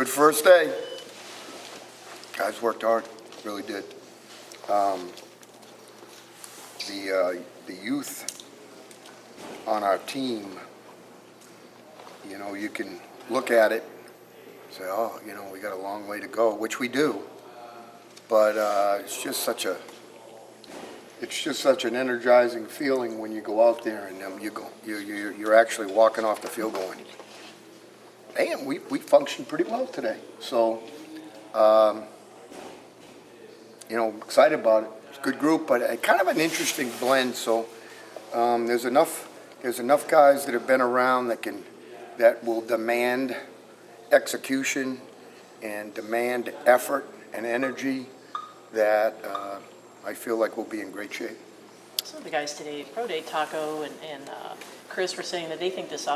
Good first day. Guys worked hard, really did. The youth on our team, you know, you can look at it, say, oh, you know, we got a long way to go, which we do. But it's just such an energizing feeling when you go out there and you're actually walking off the field going, damn, we functioned pretty well today. So, you know, excited about it. It's a good group, but kind of an interesting blend. So there's enough guys that have been around that will demand execution and demand effort and energy that I feel like we'll be in great shape. Some of the guys today, Pro Day, Taco and Chris, were saying that they think this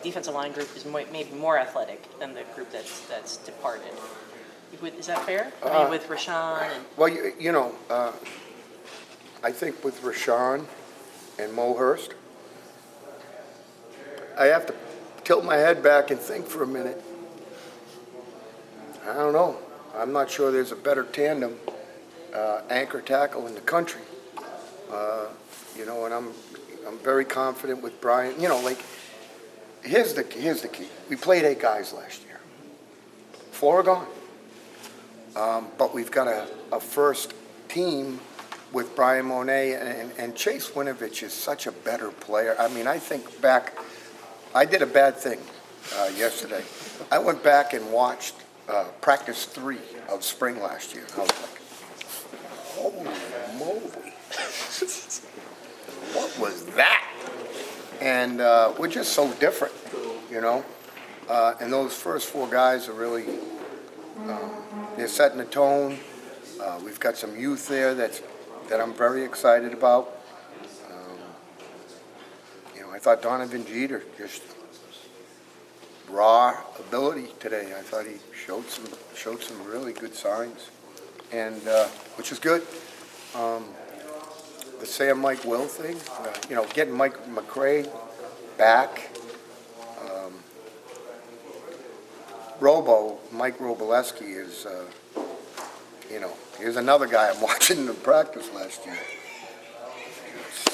defensive line group is maybe more athletic than the group that's departed. Is that fair? I mean, with Rashawn and... Well, you know, I think with Rashawn and Mo Hurst, I have to tilt my head back and think for a minute. I don't know. I'm not sure there's a better tandem anchor tackle in the country. You know, and I'm very confident with Brian. You know, like, here's the key. We played 8 guys last year. 4 are gone. But we've got a first team with Brian Monet, and Chase Winovich is such a better player. I mean, I think back, I did a bad thing yesterday. I went back and watched practice 3 of spring last year. I was like, holy moly. What was that? And we're just so different, you know. And those first 4 guys are really, they're setting the tone. We've got some youth there that I'm very excited about. You know, I thought Donovan Jeter just raw ability today. I thought he showed some really good signs, and which is good. The Sam Mike Will thing, you know, getting Mike McCray back. Mike Roboleski is, you know, here's another guy I'm watching in practice last year.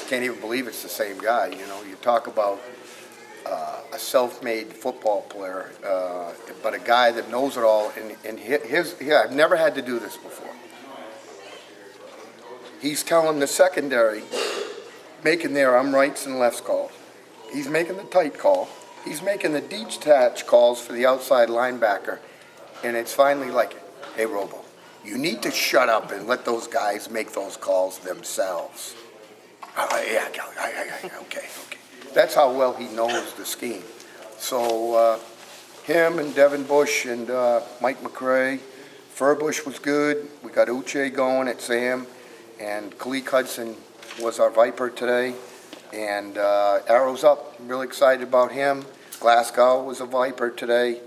Can't even believe it's the same guy. You know, you talk about a self-made football player, but a guy that knows it all. And I've never had to do this before. He's telling the secondary, making their rights and lefts calls. He's making the tight call. He's making the detach calls for the outside linebacker. And it's finally like, hey, Robo, you need to shut up and let those guys make those calls themselves. Yeah, okay. That's how well he knows the scheme. So him and Devin Bush and Mike McCray, Furbush was good. We got Uche going at Sam. And Kalik Hudson was our Viper today. And Arrows up, I'm really excited about him. Glasgow was a Viper today.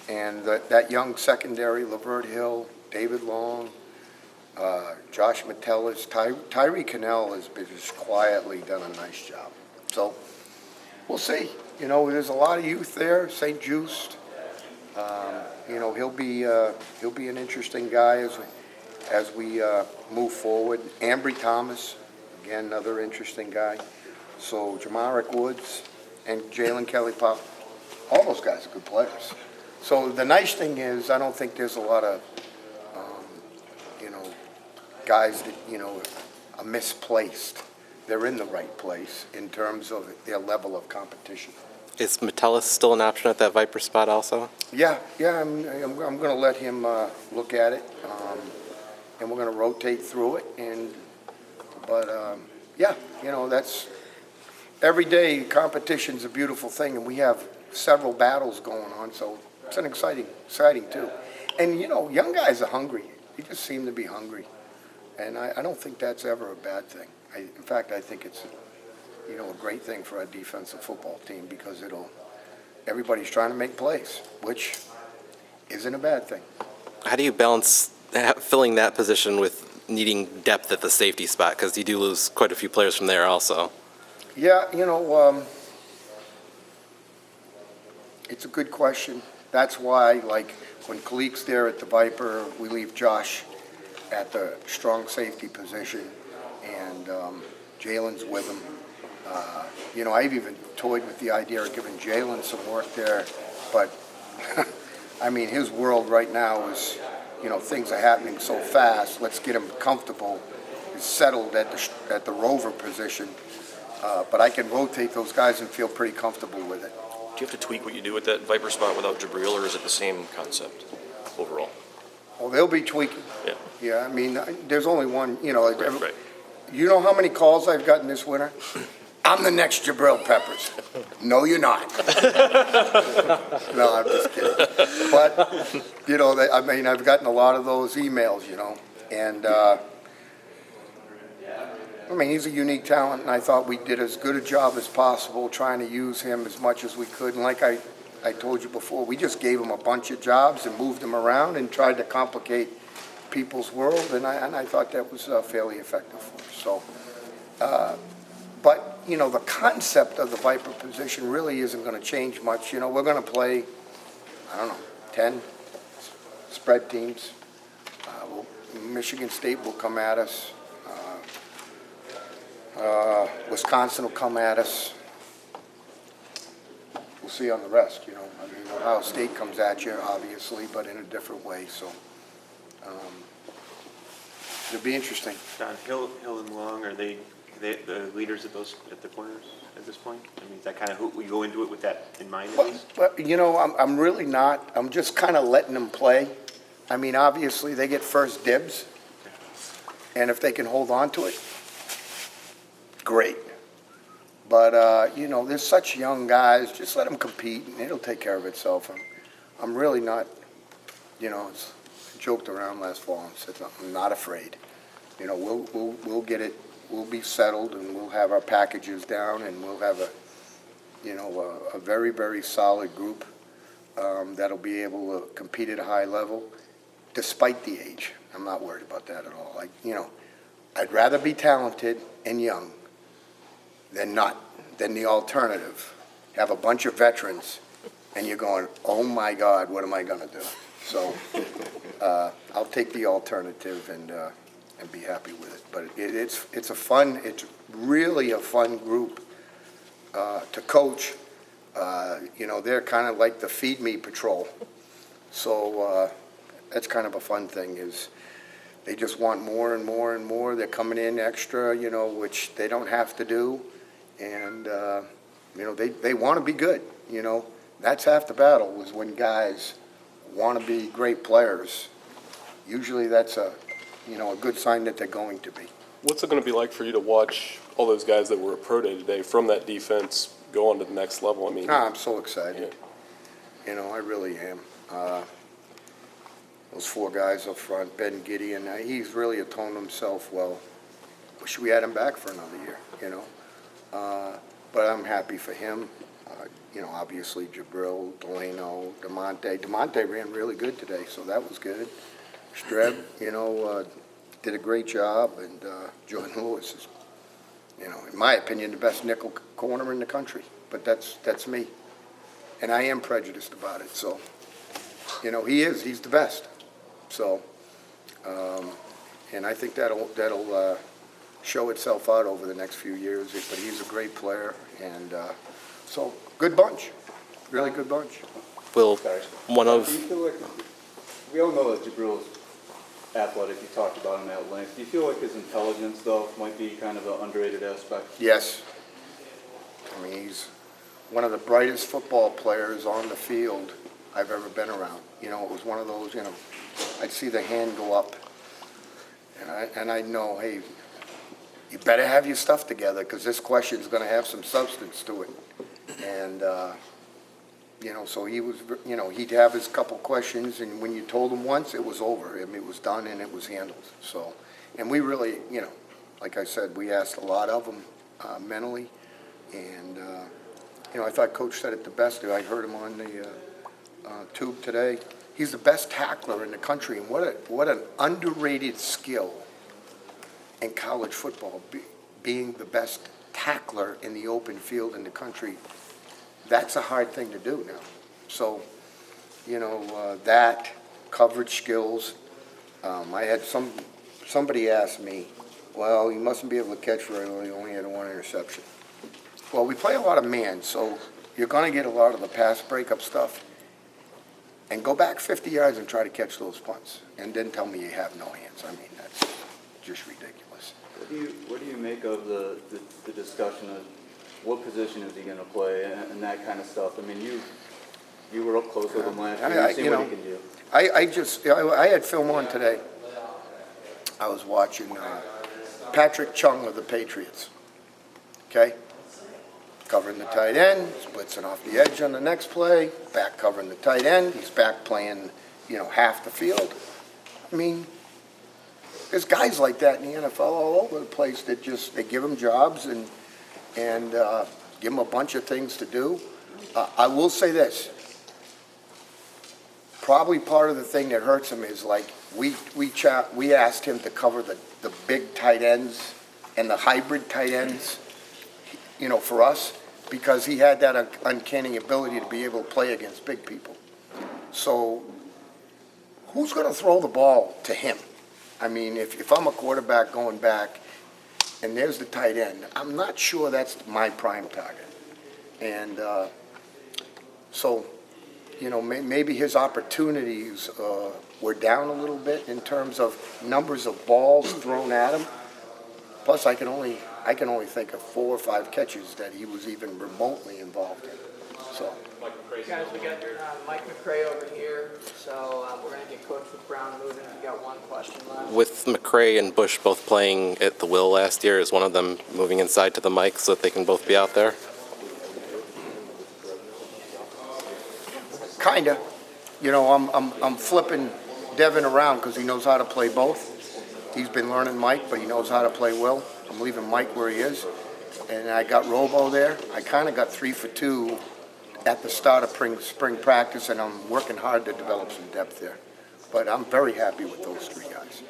And that young secondary, Lavert Hill, David Long, Josh Metellus, Tyree Cannell has just quietly done a nice job. So we'll see. You know, there's a lot of youth there. St. Just, you know, he'll be an interesting guy as we move forward. Ambry Thomas, again, another interesting guy. So Jamarick Woods and Jalen Kelly Pop, all those guys are good players. So the nice thing is, I don't think there's a lot of, you know, guys that, you know, are misplaced. They're in the right place in terms of their level of competition. Is Metellus still an option at that Viper spot also? Yeah, I'm going to let him look at it, and we're going to rotate through it. But yeah, you know, that's every day. Competition's a beautiful thing, and we have several battles going on, so it's an exciting too. And you know, young guys are hungry. They just seem to be hungry, and I don't think that's ever a bad thing. In fact, I think it's, you know, a great thing for our defensive football team because everybody's trying to make plays, which isn't a bad thing. How do you balance filling that position with needing depth at the safety spot? Because you do lose quite a few players from there also. Yeah, you know, it's a good question. That's why, like, when Kalik's there at the Viper, we leave Josh at the strong safety position, and Jalen's with him. You know, I've even toyed with the idea of giving Jalen some work there, but, I mean, his world right now is, you know, things are happening so fast. Let's get him comfortable, settled at the rover position. But I can rotate those guys and feel pretty comfortable with it. Do you have to tweak what you do with that Viper spot without Jabril, or is it the same concept overall? Well, they'll be tweaking. Yeah. Yeah, I mean, there's only one, you know. Right. You know how many calls I've gotten this winter? I'm the next Jabril Peppers. No, you're not. No, I'm just kidding. But, you know, I mean, I've gotten a lot of those emails, you know, and, I mean, he's a unique talent, and I thought we did as good a job as possible trying to use him as much as we could. And like I told you before, we just gave him a bunch of jobs and moved him around and tried to complicate people's world, and I thought that was fairly effective for us. So, but, you know, the concept of the Viper position really isn't going to change much. You know, we're going to play, I don't know, 10 spread teams. Michigan State will come at us. Wisconsin will come at us. We'll see on the rest, you know. I mean, Ohio State comes at you, obviously, but in a different way, so it'll be interesting. Don, Hill and Long, are they the leaders at the corners at this point? I mean, is that kind of who we go into it with that in mind at least? But, you know, I'm really not. I'm just kind of letting them play. I mean, obviously, they get first dibs, and if they can hold on to it, great. But, you know, they're such young guys. Just let them compete, and it'll take care of itself. I'm really not, you know, I joked around last fall and said, I'm not afraid. You know, we'll get it. We'll be settled, and we'll have our packages down, and we'll have a very, very solid group that'll be able to compete at a high level, despite the age. I'm not worried about that at all. You know, I'd rather be talented and young than not, than the alternative. Have a bunch of veterans, and you're going, oh my God, what am I gonna do? So, I'll take the alternative and be happy with it. But it's really a fun group to coach. You know, they're kind of like the feed me patrol. So, that's kind of a fun thing, is they just want more and more and more. They're coming in extra, you know, which they don't have to do. And, you know, they want to be good, you know. That's half the battle, is when guys want to be great players. Usually that's a good sign that they're going to be. What's it going to be like for you to watch all those guys that were at Pro Day today from that defense go on to the next level? I mean, I'm so excited. Yeah. You know, I really am. Those four guys up front, Ben Gideon, he's really atoned himself well. Wish we had him back for another year, you know. But I'm happy for him. You know, obviously Jabril, Delano, DeMonte. DeMonte ran really good today, so that was good. Streb, you know, did a great job, and Jordan Lewis is, you know, in my opinion, the best nickel corner in the country. But that's me, and I am prejudiced about it. So, you know, he's the best. So, and I think that'll show itself out over the next few years. But he's a great player, and so good bunch, really good bunch. Will one of Do you feel like, we all know that Jabril's athletic, you talked about him at length. Do you feel like his intelligence, though, might be kind of an underrated aspect? Yes. I mean, he's one of the brightest football players on the field I've ever been around. You know, it was one of those, you know, I'd see the hand go up, and I'd know, hey, you better have your stuff together, because this question's going to have some substance to it. And, you know, so he was, you know, he'd have his couple questions, and when you told him once, it was over. I mean, it was done and it was handled. So, and we really, you know, like I said, we asked a lot of him mentally, and, you know, I thought Coach said it the best. I heard him on the tube today. He's the best tackler in the country, and what an underrated skill in college football, being the best tackler in the open field in the country. That's a hard thing to do now. So, that, coverage skills. I had somebody asked me, well, he mustn't be able to catch very well, he only had one interception. Well, we play a lot of man, so you're gonna get a lot of the pass breakup stuff. And go back 50 yards and try to catch those punts, and then tell me you have no hands. I mean, that's just ridiculous. What do you make of the discussion of what position is he gonna play and that kind of stuff? I mean, you were up close with him last year, you see what he can do. I had film on today. I was watching Patrick Chung of the Patriots, okay? Covering the tight end, splitzing off the edge on the next play, back covering the tight end, he's back playing, half the field. I mean, there's guys like that in the NFL all over the place that they give them jobs and give them a bunch of things to do. I will say this. Probably part of the thing that hurts him is like, we asked him to cover the big tight ends and the hybrid tight ends, for us, because he had that uncanny ability to be able to play against big people. So who's going to throw the ball to him? I mean, if I'm a quarterback going back and there's the tight end, I'm not sure that's my prime target. And so, maybe his opportunities were down a little bit in terms of numbers of balls thrown at him. Plus, I can only think of 4 or 5 catches that he was even remotely involved in. So. Guys, we got Mike McCray over here, so we're going to get Coach Brown moving. We got one question left. With McCray and Bush both playing at the will last year, is one of them moving inside to the mic so that they can both be out there? Kinda. I'm flipping Devin around because he knows how to play both. He's been learning Mike, but he knows how to play Will. I'm leaving Mike where he is. And I got Robo there. I kind of got 3 for 2 at the start of spring practice, and I'm working hard to develop some depth there. But I'm very happy with those 3 guys.